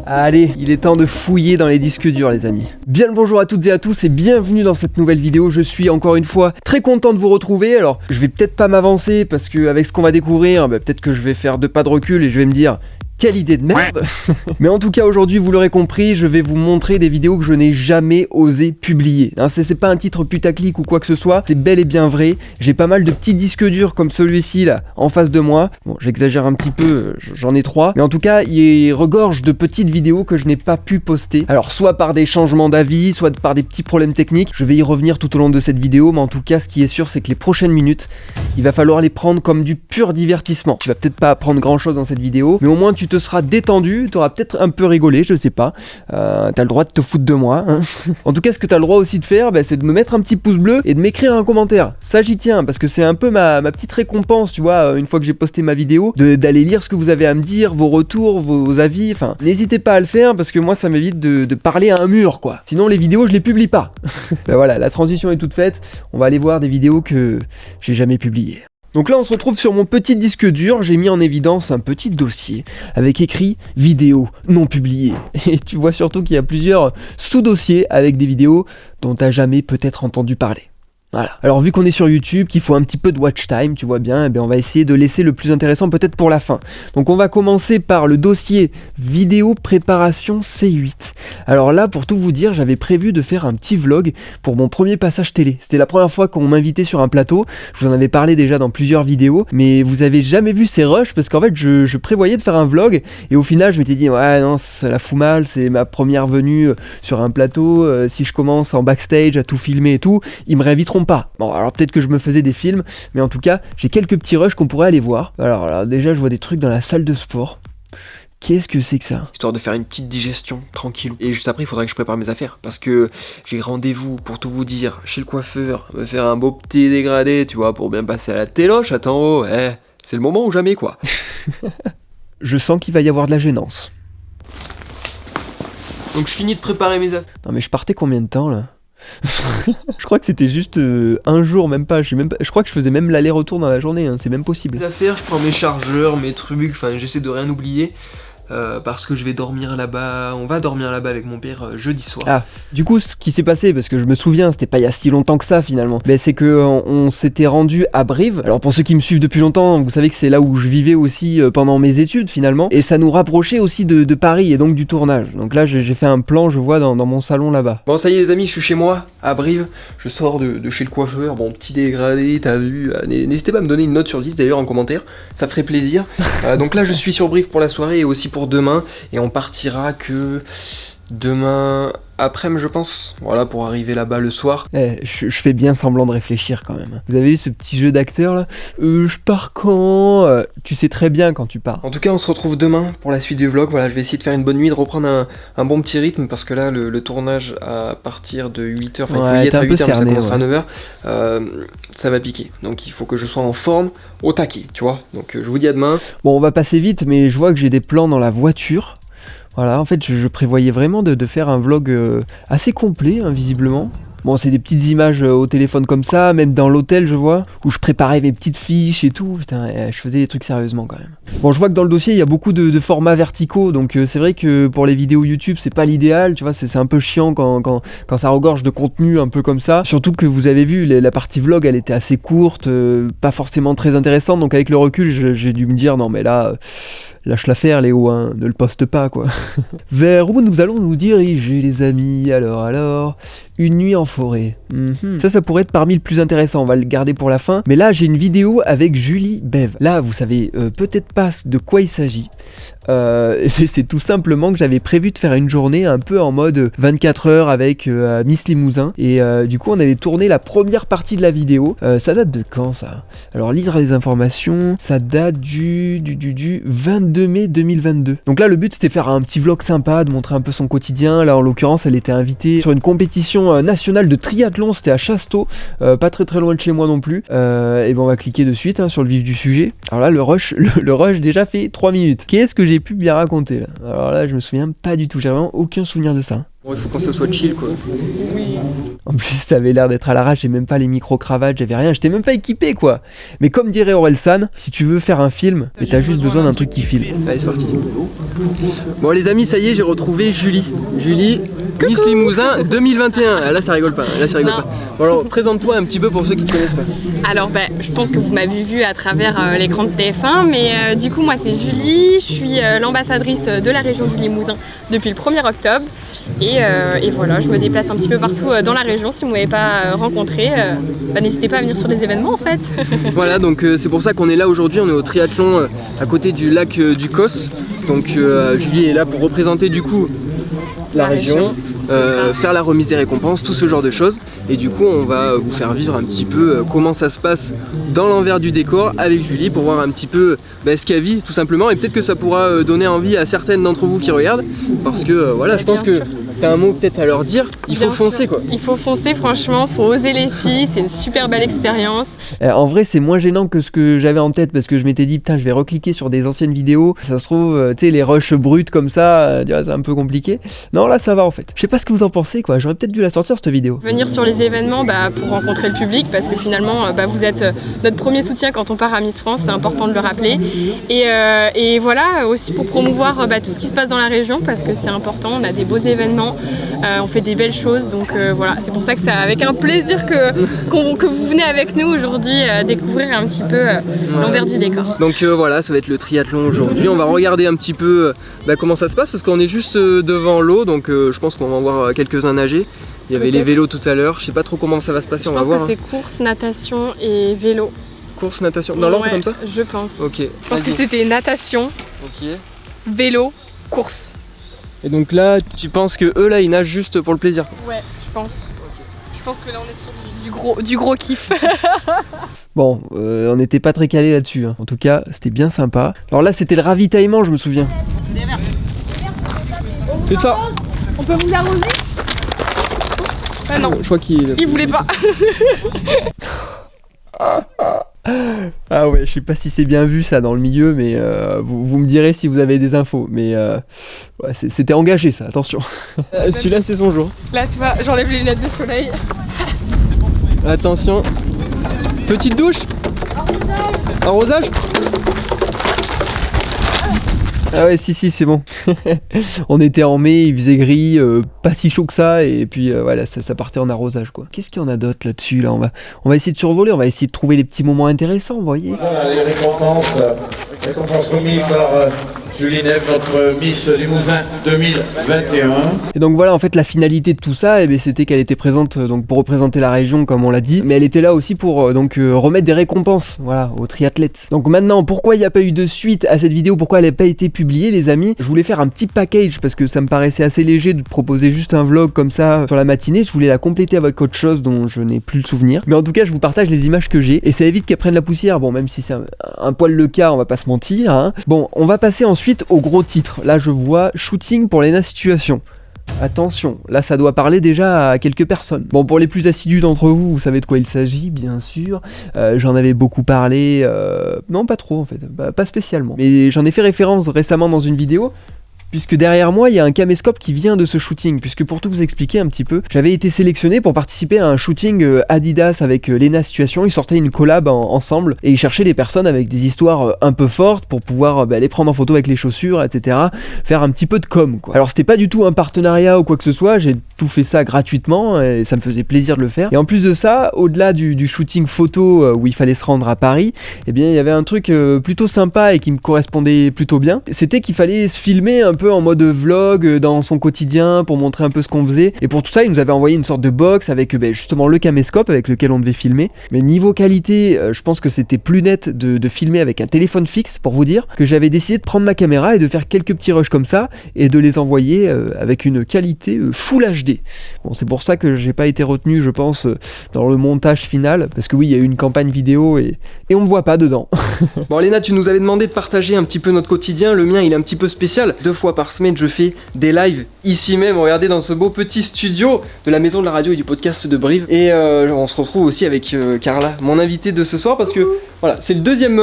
Allez, il est temps de fouiller dans les disques durs les amis. Bien le bonjour à toutes et à tous et bienvenue dans cette nouvelle vidéo. Je suis encore une fois très content de vous retrouver. Alors je vais peut-être pas m'avancer parce que avec ce qu'on va découvrir, peut-être que je vais faire 2 pas de recul et je vais me dire... Quelle idée de merde. Mais en tout cas aujourd'hui vous l'aurez compris, je vais vous montrer des vidéos que je n'ai jamais osé publier. C'est pas un titre putaclic ou quoi que ce soit, c'est bel et bien vrai. J'ai pas mal de petits disques durs comme celui-ci là en face de moi. Bon, j'exagère un petit peu, j'en ai 3. Mais en tout cas il regorge de petites vidéos que je n'ai pas pu poster. Alors soit par des changements d'avis, soit par des petits problèmes techniques. Je vais y revenir tout au long de cette vidéo, mais en tout cas ce qui est sûr c'est que les prochaines minutes, il va falloir les prendre comme du pur divertissement. Tu vas peut-être pas apprendre grand chose dans cette vidéo, mais au moins tu te seras détendu, tu auras peut-être un peu rigolé, je sais pas. T'as le droit de te foutre de moi. Hein. En tout cas, ce que t'as le droit aussi de faire, c'est de me mettre un petit pouce bleu et de m'écrire un commentaire. Ça, j'y tiens, parce que c'est un peu ma petite récompense, tu vois, une fois que j'ai posté ma vidéo, d'aller lire ce que vous avez à me dire, vos retours, vos avis. Enfin, n'hésitez pas à le faire, parce que moi, ça m'évite de parler à un mur, quoi. Sinon, les vidéos, je les publie pas. Voilà, la transition est toute faite. On va aller voir des vidéos que j'ai jamais publiées. Donc là on se retrouve sur mon petit disque dur, j'ai mis en évidence un petit dossier avec écrit vidéo non publiée. Et tu vois surtout qu'il y a plusieurs sous-dossiers avec des vidéos dont t'as jamais peut-être entendu parler. Voilà. Alors vu qu'on est sur YouTube, qu'il faut un petit peu de watch time, tu vois bien, on va essayer de laisser le plus intéressant peut-être pour la fin. Donc on va commencer par le dossier vidéo préparation C8. Alors là, pour tout vous dire, j'avais prévu de faire un petit vlog pour mon premier passage télé. C'était la première fois qu'on m'invitait sur un plateau. Je vous en avais parlé déjà dans plusieurs vidéos, mais vous avez jamais vu ces rushs parce qu'en fait je prévoyais de faire un vlog et au final je m'étais dit ouais non ça la fout mal, c'est ma première venue sur un plateau, si je commence en backstage à tout filmer et tout, ils me réinviteront pas. Bon alors peut-être que je me faisais des films, mais en tout cas j'ai quelques petits rushs qu'on pourrait aller voir. Alors déjà je vois des trucs dans la salle de sport. Qu'est-ce que c'est que ça? Histoire de faire une petite digestion, tranquille. Et juste après, il faudrait que je prépare mes affaires. Parce que j'ai rendez-vous, pour tout vous dire, chez le coiffeur. Me faire un beau petit dégradé, tu vois, pour bien passer à la téloche. Attends, c'est le moment ou jamais, quoi. Je sens qu'il va y avoir de la gênance. Donc je finis de préparer mes affaires. Non mais je partais combien de temps, là? Je crois que c'était juste un jour, même pas. Je crois que je faisais même l'aller-retour dans la journée, hein. C'est même possible. Les affaires, je prends mes chargeurs, mes trucs, enfin j'essaie de rien oublier. Parce que je vais dormir là-bas, on va dormir là-bas avec mon père jeudi soir. Ah, du coup ce qui s'est passé, parce que je me souviens, c'était pas il y a si longtemps que ça finalement, c'est que on s'était rendu à Brive. Alors pour ceux qui me suivent depuis longtemps, vous savez que c'est là où je vivais aussi pendant mes études finalement, et ça nous rapprochait aussi de Paris et donc du tournage. Donc là j'ai fait un plan, je vois dans mon salon là-bas. Bon ça y est les amis, je suis chez moi, à Brive, je sors de chez le coiffeur, bon petit dégradé, t'as vu, n'hésitez pas à me donner une note sur 10 d'ailleurs en commentaire, ça ferait plaisir. Donc là je suis sur Brive pour la soirée et aussi pour demain, et on partira que demain après-midi je pense, voilà, pour arriver là-bas le soir. Je fais bien semblant de réfléchir quand même. Vous avez vu ce petit jeu d'acteur là? Je pars quand? Tu sais très bien quand tu pars. En tout cas on se retrouve demain pour la suite du vlog. Voilà, je vais essayer de faire une bonne nuit, de reprendre un bon petit rythme, parce que là le tournage à partir de 8h, enfin il faut y être à 8h, ça commencera à 9h, ça va piquer, donc il faut que je sois en forme au taquet, tu vois. Donc je vous dis à demain. Bon on va passer vite, mais je vois que j'ai des plans dans la voiture. Voilà, en fait je prévoyais vraiment de faire un vlog assez complet, hein, visiblement. Bon, c'est des petites images au téléphone comme ça, même dans l'hôtel, je vois, où je préparais mes petites fiches et tout. Putain, je faisais des trucs sérieusement quand même. Bon, je vois que dans le dossier, il y a beaucoup de formats verticaux, donc c'est vrai que pour les vidéos YouTube, c'est pas l'idéal, tu vois, c'est un peu chiant quand ça regorge de contenu un peu comme ça. Surtout que vous avez vu, la partie vlog, elle était assez courte, pas forcément très intéressante, donc avec le recul, j'ai dû me dire, non mais là... lâche l'affaire Léo, hein, ne le poste pas quoi. Vers où nous allons nous diriger les amis? Alors, une nuit en forêt. Ça pourrait être parmi le plus intéressant, on va le garder pour la fin. Mais là j'ai une vidéo avec Julie Bev. Là vous savez peut-être pas de quoi il s'agit. C'est tout simplement que j'avais prévu de faire une journée un peu en mode 24 heures avec Miss Limousin. Et du coup on avait tourné la première partie de la vidéo. Ça date de quand ça? Alors lire les informations, ça date du 22 mai 2022. Donc là le but c'était de faire un petit vlog sympa, de montrer un peu son quotidien. Là en l'occurrence elle était invitée sur une compétition nationale de triathlon, c'était à Chasteau, pas très loin de chez moi non plus. Et ben on va cliquer de suite sur le vif du sujet. Alors là le rush déjà fait 3 minutes. Qu'est-ce que j'ai pu bien raconter là? Alors là je me souviens pas du tout, j'ai vraiment aucun souvenir de ça. Bon il faut qu'on se soit chill quoi. Oui. En plus ça avait l'air d'être à l'arrache, j'ai même pas les micro-cravates, j'avais rien, j'étais même pas équipé quoi. Mais comme dirait Orelsan, si tu veux faire un film, t'as juste besoin d'un truc qui filme. Allez c'est parti. Bon les amis, ça y est, j'ai retrouvé Julie. Julie, Miss Limousin 2021. Là ça rigole pas, là ça rigole pas. Bon alors présente-toi un petit peu pour ceux qui te connaissent pas. Alors je pense que vous m'avez vu à travers l'écran de TF1, mais du coup moi c'est Julie, je suis l'ambassadrice de la région du Limousin depuis le 1er octobre. Et voilà, je me déplace un petit peu partout dans la région. Si vous ne m'avez pas rencontré, n'hésitez pas à venir sur des événements en fait. Voilà, donc c'est pour ça qu'on est là aujourd'hui, on est au triathlon à côté du lac du Cos. Donc Julie est là pour représenter du coup la région, faire la remise des récompenses, tout ce genre de choses. Et du coup on va vous faire vivre un petit peu comment ça se passe dans l'envers du décor avec Julie pour voir un petit peu ce qu'elle vit tout simplement. Et peut-être que ça pourra donner envie à certaines d'entre vous qui regardent. Parce que voilà, je pense que t'as un mot peut-être à leur dire, il faut foncer quoi. Il faut foncer franchement, faut oser les filles, c'est une super belle expérience. En vrai c'est moins gênant que ce que j'avais en tête parce que je m'étais dit putain je vais recliquer sur des anciennes vidéos, ça se trouve tu sais les rushs brutes comme ça, c'est un peu compliqué. Non là ça va en fait. Je sais pas ce que vous en pensez quoi, j'aurais peut-être dû la sortir cette vidéo. Venir sur les événements pour rencontrer le public parce que finalement vous êtes notre premier soutien quand on part à Miss France, c'est important de le rappeler. Et voilà aussi pour promouvoir tout ce qui se passe dans la région parce que c'est important, on a des beaux événements. On fait des belles choses, donc voilà, c'est pour ça que c'est avec un plaisir que vous venez avec nous aujourd'hui découvrir un petit peu l'envers du décor. Donc voilà, ça va être le triathlon aujourd'hui. On va regarder un petit peu comment ça se passe parce qu'on est juste devant l'eau, donc je pense qu'on va en voir quelques-uns nager. Il y avait les vélos tout à l'heure, je sais pas trop comment ça va se passer, on va voir. Je pense que c'est course, natation et vélo. Course, natation, dans l'ordre comme ça? Je pense. Ok. Je pense que c'était natation, vélo, course. Et donc là, tu penses que eux là, ils nagent juste pour le plaisir? Ouais, je pense. Okay. Je pense que là, on est sur du gros kiff. Bon, on n'était pas très calé là-dessus. Hein. En tout cas, c'était bien sympa. Alors là, c'était le ravitaillement, je me souviens. C'est ça. On peut vous arroser? Ah non. Je crois qu'il voulait pas. Ah ouais, je sais pas si c'est bien vu ça dans le milieu, mais vous me direz si vous avez des infos. Mais ouais, c'était engagé ça, attention. Celui-là c'est son jour. Là tu vois, j'enlève les lunettes de soleil. Attention. Petite douche. Arrosage. Ah ouais si c'est bon. On était en mai, il faisait gris, pas si chaud que ça et puis voilà ça partait en arrosage quoi. Qu'est-ce qu'il y en a d'autre là-dessus là, on va essayer de survoler, on va essayer de trouver les petits moments intéressants, vous voyez. Voilà les récompenses remises par Julie Neve, notre Miss Limousin 2021. Et donc voilà en fait la finalité de tout ça, c'était qu'elle était présente donc pour représenter la région comme on l'a dit, mais elle était là aussi pour remettre des récompenses voilà, aux triathlètes. Donc maintenant pourquoi il n'y a pas eu de suite à cette vidéo, pourquoi elle n'a pas été publiée les amis, je voulais faire un petit package parce que ça me paraissait assez léger de proposer juste un vlog comme ça sur la matinée, je voulais la compléter avec autre chose dont je n'ai plus le souvenir. Mais en tout cas je vous partage les images que j'ai et ça évite qu'elles prennent la poussière, bon même si c'est un poil le cas on va pas se mentir hein. Bon on va passer ensuite au gros titre, là je vois shooting pour Lena Situation. Attention, là ça doit parler déjà à quelques personnes. Bon pour les plus assidus d'entre vous, vous savez de quoi il s'agit bien sûr. J'en avais beaucoup parlé, non pas trop en fait, pas spécialement. Mais j'en ai fait référence récemment dans une vidéo. Puisque derrière moi il y a un caméscope qui vient de ce shooting, puisque pour tout vous expliquer un petit peu, j'avais été sélectionné pour participer à un shooting Adidas avec Lena Situation, ils sortaient une collab ensemble et ils cherchaient des personnes avec des histoires un peu fortes pour pouvoir les prendre en photo avec les chaussures, etc. Faire un petit peu de com quoi. Alors c'était pas du tout un partenariat ou quoi que ce soit, j'ai tout fait ça gratuitement et ça me faisait plaisir de le faire. Et en plus de ça, au-delà du shooting photo où il fallait se rendre à Paris, eh bien il y avait un truc plutôt sympa et qui me correspondait plutôt bien, c'était qu'il fallait se filmer un peu en mode vlog dans son quotidien pour montrer un peu ce qu'on faisait et pour tout ça il nous avait envoyé une sorte de box avec justement le caméscope avec lequel on devait filmer, mais niveau qualité je pense que c'était plus net de filmer avec un téléphone fixe pour vous dire que j'avais décidé de prendre ma caméra et de faire quelques petits rushs comme ça et de les envoyer avec une qualité Full HD. Bon c'est pour ça que j'ai pas été retenu je pense dans le montage final parce que oui il y a eu une campagne vidéo et on me voit pas dedans. Bon Léna tu nous avais demandé de partager un petit peu notre quotidien, le mien il est un petit peu spécial, 2 fois par semaine je fais des lives ici même, regardez dans ce beau petit studio de la maison de la radio et du podcast de Brive et on se retrouve aussi avec Carla, mon invité de ce soir parce que voilà c'est le deuxième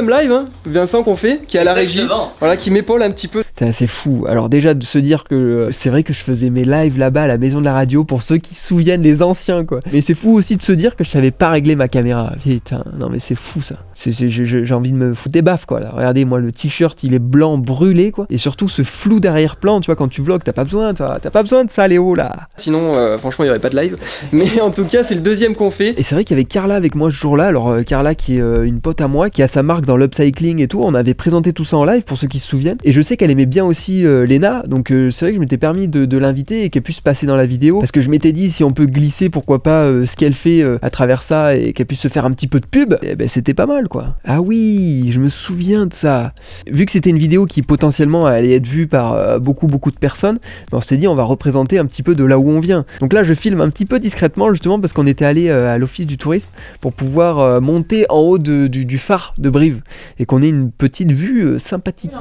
live hein, Vincent qu'on fait, qui est à la régie, voilà qui m'épaule un petit peu. C'est assez fou, alors déjà de se dire que c'est vrai que je faisais mes lives là-bas là-bas à la maison de la radio pour ceux qui se souviennent, les anciens quoi. Mais c'est fou aussi de se dire que je savais pas régler ma caméra. Putain, non mais c'est fou ça. J'ai envie de me foutre des baffes quoi là. Regardez moi le t-shirt il est blanc brûlé quoi. Et surtout ce flou d'arrière-plan, tu vois quand tu vlogs t'as pas besoin de ça Léo là. Sinon franchement il y aurait pas de live. Mais en tout cas c'est le deuxième qu'on fait. Et c'est vrai qu'il y avait Carla avec moi ce jour-là. Alors Carla qui est une pote à moi qui a sa marque dans l'upcycling et tout. On avait présenté tout ça en live pour ceux qui se souviennent. Et je sais qu'elle aimait bien aussi Léna. Donc c'est vrai que je m'étais permis de l'inviter et qu'elle puisse passer dans la vidéo. Parce que je m'étais dit si on peut glisser pourquoi pas ce qu'elle fait à travers ça et qu'elle puisse se faire un petit peu de pub. Et ben c'était pas mal quoi. Ah oui, je me souviens de ça. Vu que c'était une vidéo qui potentiellement allait être vue par beaucoup de personnes, on s'est dit on va représenter un petit peu de là où on vient. Donc là je filme un petit peu discrètement justement parce qu'on était allé à l'office du tourisme pour pouvoir monter en haut du phare de Brive et qu'on ait une petite vue sympathique.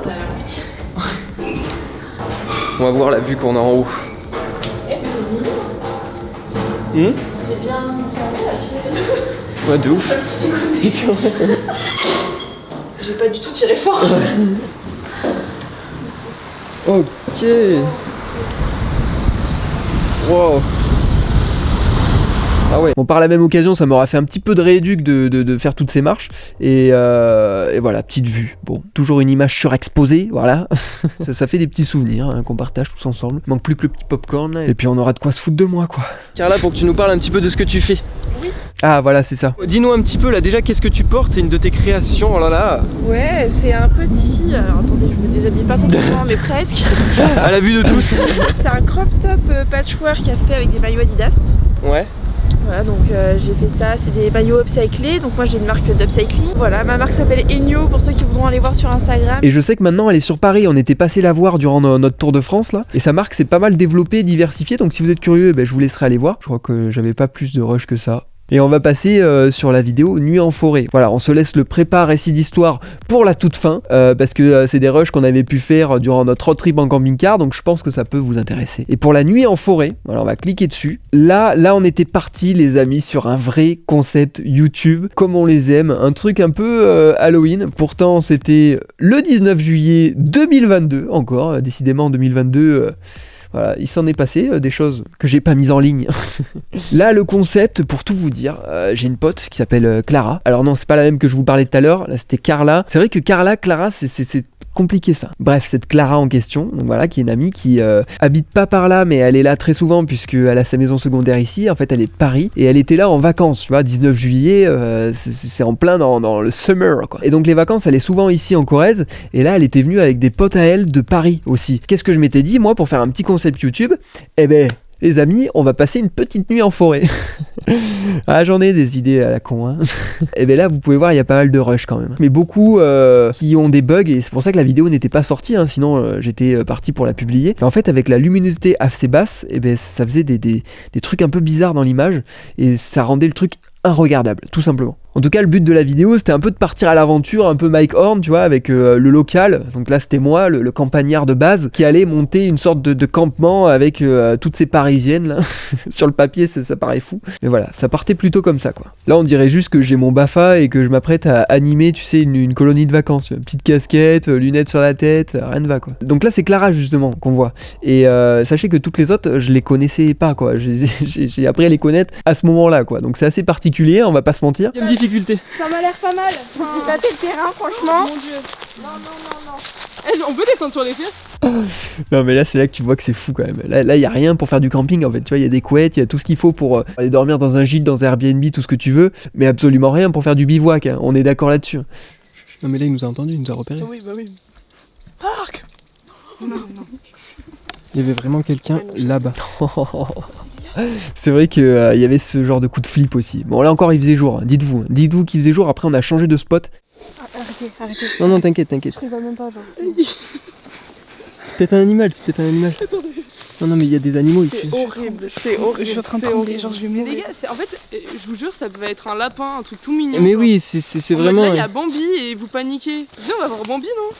On va voir la vue qu'on a en haut. Eh mais c'est mignon. C'est bien conservé la pièce. Ouais de ouf. J'ai pas du tout tiré fort. Ok. Wow. Ah ouais. Bon, par la même occasion, ça m'aura fait un petit peu de rééduc de faire toutes ces marches. Et voilà, petite vue. Bon, toujours une image surexposée, voilà. ça fait des petits souvenirs hein, qu'on partage tous ensemble. Il manque plus que le petit popcorn. Et puis on aura de quoi se foutre de moi, quoi. Carla, pour que tu nous parles un petit peu de ce que tu fais. Oui. Ah voilà, c'est ça. Dis-nous un petit peu là, déjà, qu'est-ce que tu portes? C'est une de tes créations, oh là là. Ouais, c'est un petit... Alors attendez, je me déshabille pas complètement, mais presque. À la vue de tous. C'est un crop top patchwork à fait avec des maillots Adidas. Ouais. Voilà, donc j'ai fait ça, c'est des maillots upcyclés, donc moi j'ai une marque d'upcycling. Voilà, ma marque s'appelle Enyo pour ceux qui voudront aller voir sur Instagram. Et je sais que maintenant elle est sur Paris, on était passé la voir durant notre tour de France là. Et sa marque s'est pas mal développée, diversifiée, donc si vous êtes curieux, je vous laisserai aller voir. Je crois que j'avais pas plus de rush que ça. Et on va passer sur la vidéo Nuit en forêt. Voilà, on se laisse le prépa récit d'histoire pour la toute fin, parce que c'est des rushs qu'on avait pu faire durant notre road trip en camping-car, donc je pense que ça peut vous intéresser. Et pour la Nuit en forêt, voilà, on va cliquer dessus. Là on était parti les amis sur un vrai concept YouTube, comme on les aime, un truc un peu Halloween. Pourtant c'était le 19 juillet 2022, encore, décidément en 2022... Voilà, il s'en est passé des choses que j'ai pas mises en ligne. Là, le concept, pour tout vous dire, j'ai une pote qui s'appelle Clara. Alors non, c'est pas la même que je vous parlais tout à l'heure. Là, c'était Carla. C'est vrai que Clara, c'est compliqué ça. Bref, cette Clara en question, donc voilà, qui est une amie qui habite pas par là, mais elle est là très souvent puisqu'elle a sa maison secondaire ici. En fait, elle est de Paris et elle était là en vacances. Tu vois, 19 juillet, c'est en plein dans le summer, quoi. Et donc les vacances, elle est souvent ici en Corrèze. Et là, elle était venue avec des potes à elle de Paris aussi. Qu'est-ce que je m'étais dit moi pour faire un petit concept YouTube? Eh ben, les amis, on va passer une petite nuit en forêt. Ah, j'en ai des idées à la con, hein. Et bien là, vous pouvez voir, il y a pas mal de rush quand même. Mais beaucoup qui ont des bugs, et c'est pour ça que la vidéo n'était pas sortie, hein, sinon j'étais parti pour la publier. Et en fait, avec la luminosité assez basse, et ben ça faisait des trucs un peu bizarres dans l'image, et ça rendait le truc inregardable, tout simplement. En tout cas, le but de la vidéo, c'était un peu de partir à l'aventure, un peu Mike Horn, tu vois, avec le local. Donc là, c'était moi, le campagnard de base, qui allait monter une sorte de campement avec toutes ces Parisiennes, là. Sur le papier, ça paraît fou. Mais voilà, ça partait plutôt comme ça, quoi. Là, on dirait juste que j'ai mon BAFA et que je m'apprête à animer, tu sais, une colonie de vacances. Une petite casquette, lunettes sur la tête, rien ne va, quoi. Donc là, c'est Clara, justement, qu'on voit. Et sachez que toutes les autres, je les connaissais pas, quoi. J'ai appris à les connaître à ce moment-là, quoi. Donc c'est assez particulier, on va pas se mentir. Ça m'a l'air pas mal. J'ai tâté le terrain, franchement. Mon dieu. Non. On peut descendre sur les pieds? Non, mais là, c'est là que tu vois que c'est fou quand même. Là, y a rien pour faire du camping en fait. Tu vois, il y a des couettes, il y a tout ce qu'il faut pour aller dormir dans un gîte, dans un Airbnb, tout ce que tu veux. Mais absolument rien pour faire du bivouac. Hein. On est d'accord là-dessus. Non, mais là, il nous a entendu, il nous a repéré. Oui, bah oui. Parc. Non. Il y avait vraiment quelqu'un là-bas. C'est vrai qu'il y avait ce genre de coup de flip aussi. Bon, là encore, il faisait jour. Hein. Dites-vous qu'il faisait jour. Après, on a changé de spot. Arrêtez. Non, t'inquiète. Je rigole même pas, genre. C'est peut-être un animal. Attendez. Non, mais il y a des animaux ici. C'est horrible. Je suis en train de trembler, genre je vais mourir. Les gars, en fait, je vous jure, ça va être un lapin, un truc tout mignon. Mais genre. oui, c'est vraiment... Là, il y a Bambi et vous paniquez. Viens, on va voir Bambi, non?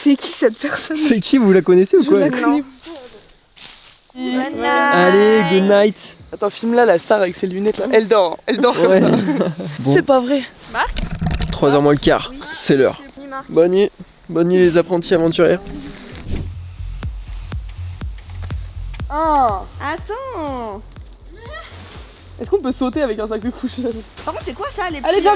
C'est qui cette personne? C'est qui, vous la connaissez ou quoi? Je la connais. Allez, good night. Attends, filme là la star avec ses lunettes là. Elle dort ouais. comme ça. Bon. C'est pas vrai. Marc 3h moins le quart, oui, c'est l'heure. Bonne nuit les apprentis aventuriers. Oh, attends. Est-ce qu'on peut sauter avec un sac de couchage? Par contre, c'est quoi ça, les petits... Allez, viens.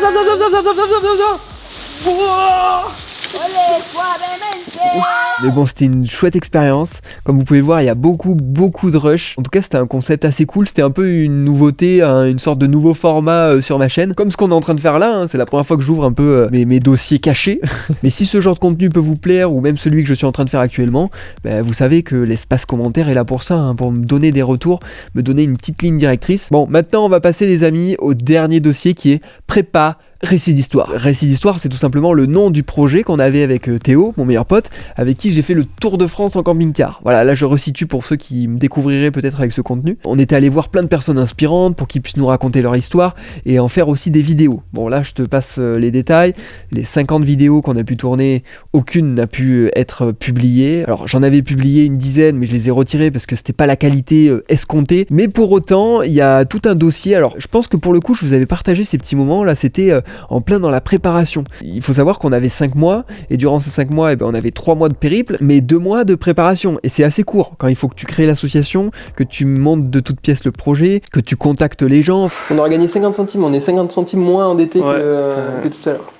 Mais bon, c'était une chouette expérience. Comme vous pouvez le voir, il y a beaucoup de rush. En tout cas, c'était un concept assez cool. C'était un peu une nouveauté, une sorte de nouveau format sur ma chaîne. Comme ce qu'on est en train de faire là, hein. C'est la première fois que j'ouvre un peu mes dossiers cachés. Mais si ce genre de contenu peut vous plaire, ou même celui que je suis en train de faire actuellement, bah, vous savez que l'espace commentaire est là pour ça, hein, pour me donner des retours, me donner une petite ligne directrice. Bon, maintenant, on va passer, les amis, au dernier dossier qui est prépa. Récit d'histoire. Récit d'histoire, c'est tout simplement le nom du projet qu'on avait avec Théo, mon meilleur pote, avec qui j'ai fait le tour de France en camping-car. Voilà, là je resitue pour ceux qui me découvriraient peut-être avec ce contenu. On était allé voir plein de personnes inspirantes pour qu'ils puissent nous raconter leur histoire et en faire aussi des vidéos. Bon, là je te passe les détails. Les 50 vidéos qu'on a pu tourner, aucune n'a pu être publiée. Alors j'en avais publié une dizaine, mais je les ai retirées parce que c'était pas la qualité escomptée. Mais pour autant, il y a tout un dossier. Alors je pense que pour le coup, je vous avais partagé ces petits moments là, c'était en plein dans la préparation. Il faut savoir qu'on avait 5 mois, et durant ces 5 mois, on avait 3 mois de périple, mais 2 mois de préparation. Et c'est assez court, quand il faut que tu crées l'association, que tu montes de toutes pièces le projet, que tu contactes les gens. On aurait gagné 50 centimes, on est 50 centimes moins endetté que tout à l'heure.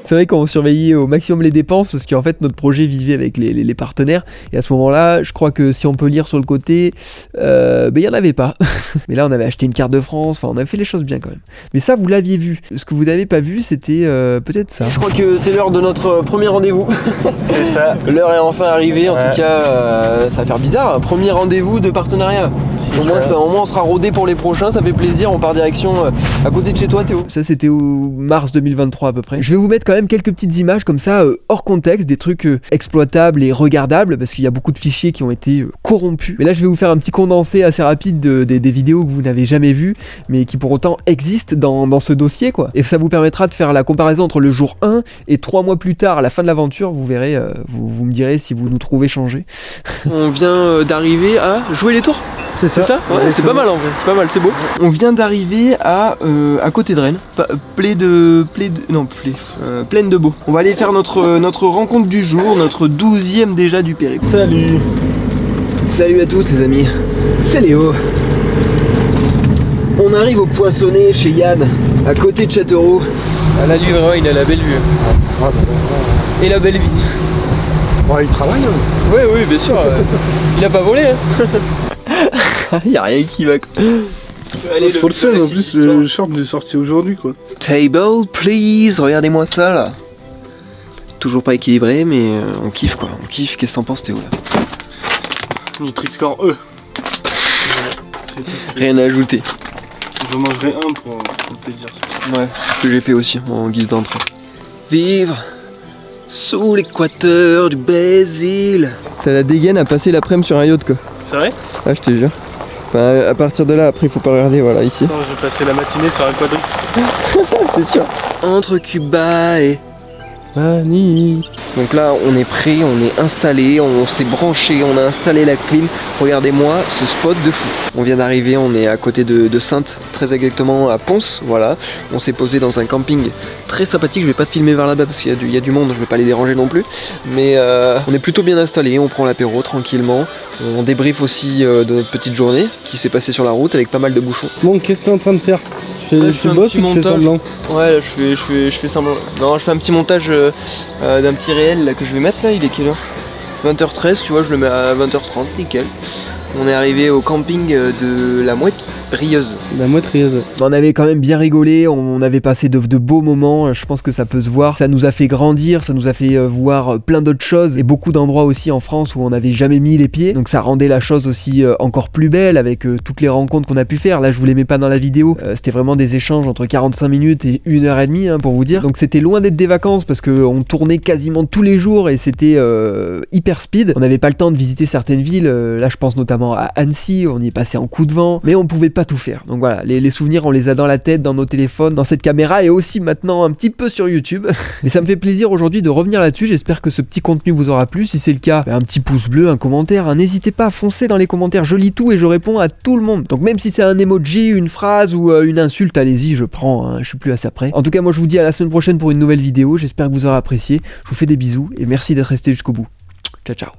C'est vrai qu'on surveillait au maximum les dépenses parce qu'en fait notre projet vivait avec les partenaires et à ce moment-là je crois que si on peut lire sur le côté il n'y en avait pas. Mais là on avait acheté une carte de France, enfin on avait fait les choses bien quand même. Mais ça vous l'aviez vu. Ce que vous n'avez pas vu c'était peut-être ça. Je crois que c'est l'heure de notre premier rendez-vous. C'est ça. L'heure est enfin arrivée, en tout cas ça va faire bizarre, un premier rendez-vous de partenariat. Au moins on sera rodé pour les prochains, ça fait plaisir, on part direction à côté de chez toi Théo. Ça c'était au mars 2023 à peu près. Je vais vous mettre quand même quelques petites images comme ça hors contexte, des trucs exploitables et regardables parce qu'il y a beaucoup de fichiers qui ont été corrompus. Mais là je vais vous faire un petit condensé assez rapide des vidéos que vous n'avez jamais vues mais qui pour autant existent dans ce dossier quoi. Et ça vous permettra de faire la comparaison entre le jour 1 et 3 mois plus tard à la fin de l'aventure, vous verrez, vous me direz si vous nous trouvez changé. On vient d'arriver à jouer les tours. C'est ça ouais, c'est pas mal en vrai, c'est pas mal, c'est beau. On vient d'arriver à côté de Rennes, Plaine de Beau. On va aller faire notre rencontre du jour, notre 12e déjà du périple. Salut à tous les amis, c'est Léo. On arrive au Poinçonnet chez Yann, à côté de Châteauroux. À la livraison, il a la belle vue. Et la belle vie. Ouais, il travaille hein. Oui, bien sûr. Il a pas volé hein. Il y a rien qui va. Allez, pour le seul, en plus le short est sorti aujourd'hui quoi. Table please, regardez-moi ça là. Toujours pas équilibré mais on kiffe quoi, on kiffe. Qu'est-ce que t'en penses Théo là? Nutri-Score E. Rien à ajouter. Je mangerai un pour le plaisir. Ouais, ce que j'ai fait aussi en guise d'entrée. Vivre sous l'équateur du Brésil. T'as la dégaine à passer l'après-midi sur un yacht quoi. C'est vrai? Ah je te jure. Enfin, à partir de là, après il faut pas regarder, voilà ici. Non, je vais passer la matinée sur un quadrix. C'est sûr. Entre Cuba et Manille. Donc là on est prêt, on est installé, on s'est branché, on a installé la clim. Regardez-moi ce spot de fou. On vient d'arriver, on est à côté de Saintes, très exactement à Ponce, voilà. On s'est posé dans un camping très sympathique, je vais pas te filmer vers là-bas parce qu'il y a du monde, je vais pas les déranger non plus. Mais on est plutôt bien installé, on prend l'apéro tranquillement. On débriefe aussi de notre petite journée qui s'est passée sur la route avec pas mal de bouchons. Bon, qu'est-ce que tu es en train de faire? Tu bosses ou tu fais semblant? Ouais, là, je fais semblant. Non, je fais un petit montage d'un petit réel là, que je vais mettre là, il est quelle heure? 20h13, tu vois, je le mets à 20h30, nickel. On est arrivé au camping de la Mouette Rieuse. La Mouette Rieuse. On avait quand même bien rigolé, on avait passé de beaux moments, je pense que ça peut se voir. Ça nous a fait grandir, ça nous a fait voir plein d'autres choses et beaucoup d'endroits aussi en France où on n'avait jamais mis les pieds. Donc ça rendait la chose aussi encore plus belle avec toutes les rencontres qu'on a pu faire. Là je vous les mets pas dans la vidéo, c'était vraiment des échanges entre 45 minutes et 1h30 hein, pour vous dire. Donc c'était loin d'être des vacances parce qu'on tournait quasiment tous les jours et c'était hyper speed. On n'avait pas le temps de visiter certaines villes, là je pense notamment à Annecy, on y est passé en coup de vent, mais on pouvait pas tout faire. Donc voilà, les souvenirs on les a dans la tête, dans nos téléphones, dans cette caméra et aussi maintenant un petit peu sur YouTube. Mais ça me fait plaisir aujourd'hui de revenir là-dessus, j'espère que ce petit contenu vous aura plu. Si c'est le cas, un petit pouce bleu, un commentaire, n'hésitez pas à foncer dans les commentaires, je lis tout et je réponds à tout le monde. Donc même si c'est un emoji, une phrase ou une insulte, allez-y, je prends, hein, je suis plus à ça près. En tout cas moi je vous dis à la semaine prochaine pour une nouvelle vidéo, j'espère que vous aurez apprécié, je vous fais des bisous et merci d'être resté jusqu'au bout. Ciao ciao.